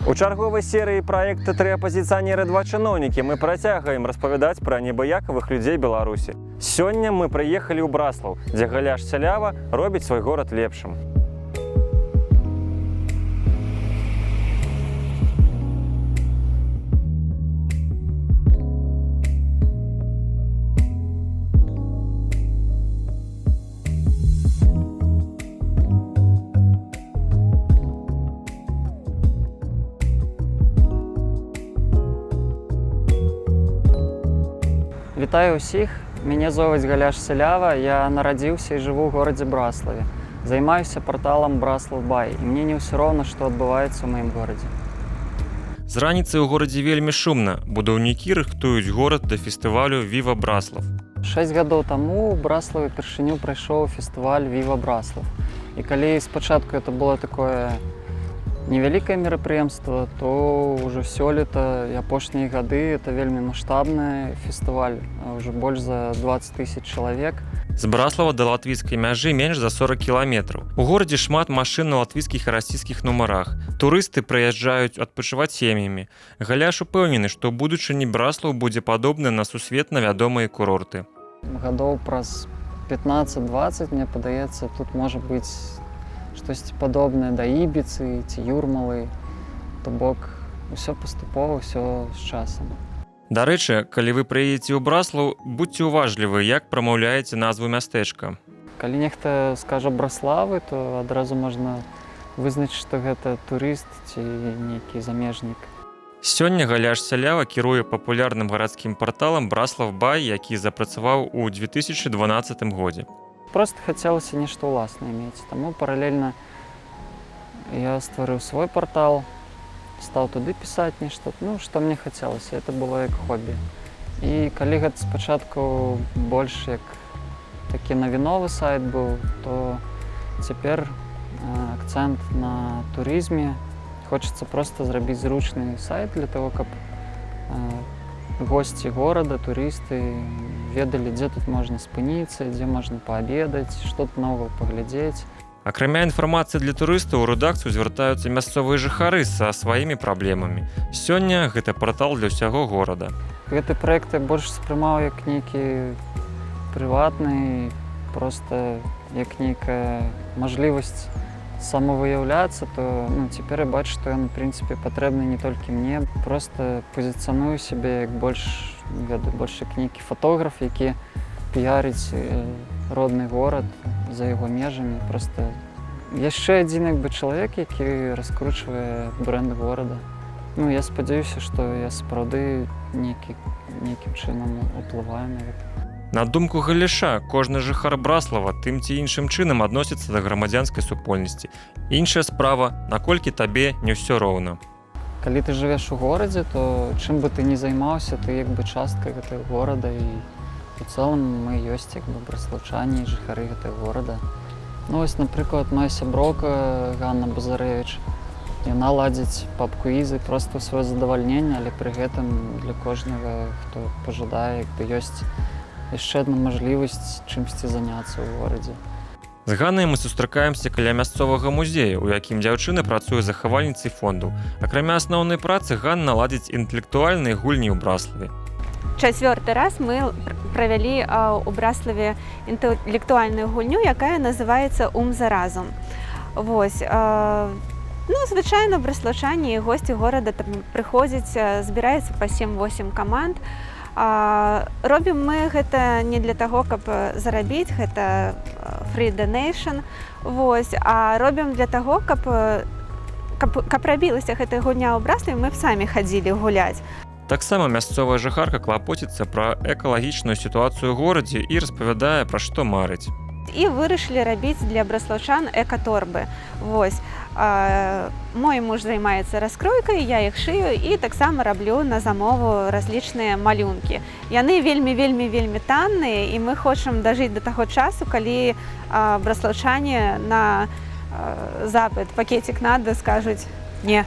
У чарговай серыі праекта «Тры апазіцыянеры, два чыноўнікі» мы працягаем распавядаць пра небыякавых людзей Беларусі. Сёння мы прыехалі ў Браслаў, дзе Галяш Сялява робіць свой горад лепшым. Вітаю ўсіх, мяне зовуць Галяш Сялява, я нарадзіўся і жыву ў горадзе Браславе. Займаюся парталам Браслав Бай, і мне не ўсё роўна, што адбываецца ў маім горадзе. З раніцы ў горадзе вельмі шумна. Будаўнікі рыхтуюць горад да фестывалю «Віва Браслав». 6 гадоў таму ў Браславе упершыню прайшоў фестываль «Віва Браслав». І калі спачатку это было такое невялікае мерапрыемства, то ўжо сёлета і апошнія гады это вельмі маштабны фестываль, ўжо больш за 20 000 чалавек. З Браслава да латвійскай мяжы менш за 40 кіламетраў. У горадзе шмат машын на латвійскіх і расійскіх нумарах. Турысты прыязджаюць адпачываць сем'ямі. Галяш упэўнены, што ў будучыні Браслаў будзе падобны на сусветна вядомыя курорты. Гадоў праз 15-20, мне падаецца, тут можа быць штосьці падобнае да Ібіцы ці Юрмалы, то бок усё паступова, усё з часам. Дарэчы, калі вы прыедзеце ў Браслаў, будьце уважлівы, як прамаўляеце назву мястэчка. Калі нехта скажа Браславы, то адразу можна вызначыць, што гэта турыст ці нейкі замежнік. Сёння Галяш Сялява кіруе папулярным гарадскім парталам Браслав Бай, які запрацаваў у 2012 годзе. Просто хацелася нешта ўласнае мець, таму паралельна я стварыў свой партал, стаў туды пісаць нешта, што мне хацелася, это было як хобі. І калі гэта спачатку больш як такі навіновы сайт быў, то цяпер акцэнт на турызме. Хочацца проста зрабіць зручны сайт для таго, каб госці горада, турысты ведалі, дзе тут можна спыніцца, дзе можна паабедаць, што тут наогул паглядзець. Акрамя інфармацыі для турыстаў, у рэдакцыю звяртаюцца мясцовыя жыхары са сваімі праблемамі. Сёння гэта партал для ўсяго горада. Гэты праект я больш спрымаў як нейкі прыватны, проста як нейкая мажлівасць самавыяўляцца, то цяпер я бачу, што ён, у прынцыпе, патрэбны не толькі мне. Проста пазіцыяную сябе як больш як нейкі фотограф, які піярыць родны горад за яго межамі. Проста яшчэ адзін чалавек, які раскручвае брэнд горада. Я спадзяюся, што я сапраўды нейкім чынам уплываю на гэта. На думку Галяша, кожны жыхар Браслава тым ці іншым чынам адносіцца да грамадзянскай супольнасці. Іншая справа, наколькі табе не ўсё роўна. Калі ты жывеш у горадзе, то чым бы ты ні займаўся, ты як бы частка гэтага горада, і у цэлым мы ёсць як бы браслаўчане і жыхары гэтага горада. Вось, напрыклад, моя сяброўка Ганна Базарэвіч, яна ладзіць паб-квізы проста ў сваё задавальненне, але пры гэтым для кожнага, хто пажадае, як бы ёсць яшчэ адна мажлівасць чымсьці заняцца ў горадзе. З Ганнай мы сустракаемся каля мясцовага музея, у якім дзяўчына працуе захавальніцай фонду. Акрамя асноўнай працы, Ганна ладзіць інтэлектуальныя гульні ў Браславе. Чацвёрты раз мы правялі ў Браславе інтэлектуальную гульню, якая называецца «Ум за разум». Вось. Звычайна браслаўчане і госці горада там прыходзяць, збіраецца па 7-8 каманд. Робім мы гэта не для таго, каб зарабіць, гэта free donation, а робім для таго, каб рабілася гэтая гульня ў Браславе, мы б самі хадзілі гуляць. Таксама мясцовая жыхарка клапоціцца пра экалагічную сітуацыю ў горадзе і распавядае, пра што марыць. І вырашылі рабіць для браслаўчан эка-торбы. Мой муж займаецца раскройкай, я іх шыю і таксама раблю на замову разлічныя малюнкі. Яны вельмі танныя, і мы хочам дажыць да таго часу, калі браслаўчане на запыт пакетик надо скажуць не.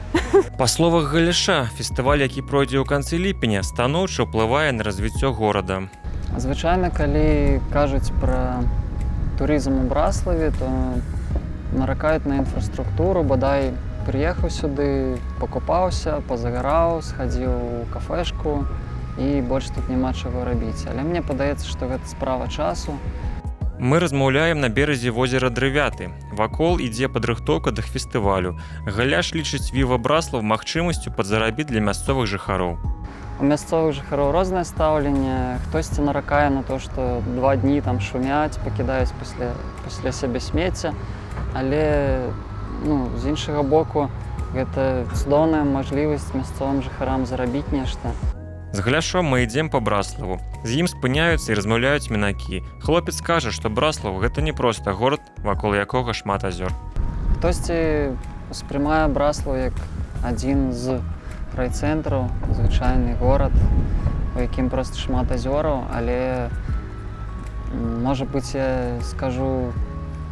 Па словах Галяша, фестываль, які пройдзе ў канцы ліпеня, станоўча ўплывае на развіццё горада. Звычайна, калі кажуць пра турызм у Браславе, то наракаюць на інфраструктуру, бадай прыехаў сюды, пакупаўся, пазагараў, схадзіў у кафэшку і больш тут няма чаго рабіць. Але мне падаецца, што гэта справа часу. Мы размаўляем на беразе возера Дрывяты. Вакол ідзе падрыхтоўка да фестывалю. Галяш лічыць Віва Браслаў магчымасцю падзарабіць для мясцовых жыхароў. У мясцовых жыхароў рознае стаўленне. Хтосьці наракае на то, што 2 дні там шумяць, пакідаюць пасля сябе смецця. Але з іншага боку, гэта цудоўная мажлівасць мясцовым жыхарам зарабіць нешта. З Галяшом мы ідзем па Браславу. З ім спыняюцца і размаўляюць мінакі. Хлопец кажа, што Браслаў гэта не проста горад, вакол якога шмат азёр. Хтосьці успрымае Браслаў як адзін з райцэнтраў, звычайны горад, у якім проста шмат азёраў, але, можа быць, я скажу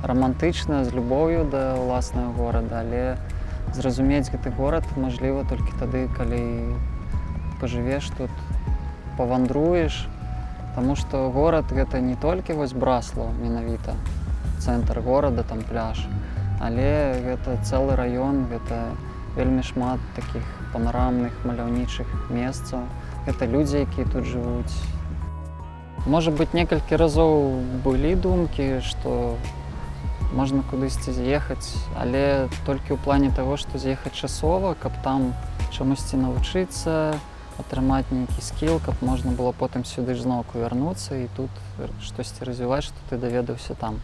рамантычна, з любоўю да ўласнага горада, але зразумець гэты горад мажліва толькі тады, калі пажывеш тут, павандруеш, таму што горад гэта не толькі вось Браслаў менавіта, цэнтр горада, там пляж, але гэта цэлы раён, гэта вельмі шмат такіх панарамных, маляўнічых месцаў, гэта людзі, якія тут жывуць. Можа быць, некалькі разоў былі думкі, што можна кудысьці з'ехаць, але толькі ў плане таго, што з'ехаць часова, каб там чамусьці навучыцца, атрымаць нейкі скіл, каб можна было потым сюды ж зноўку вярнуцца і тут штосьці развіваць, што ты даведаўся там.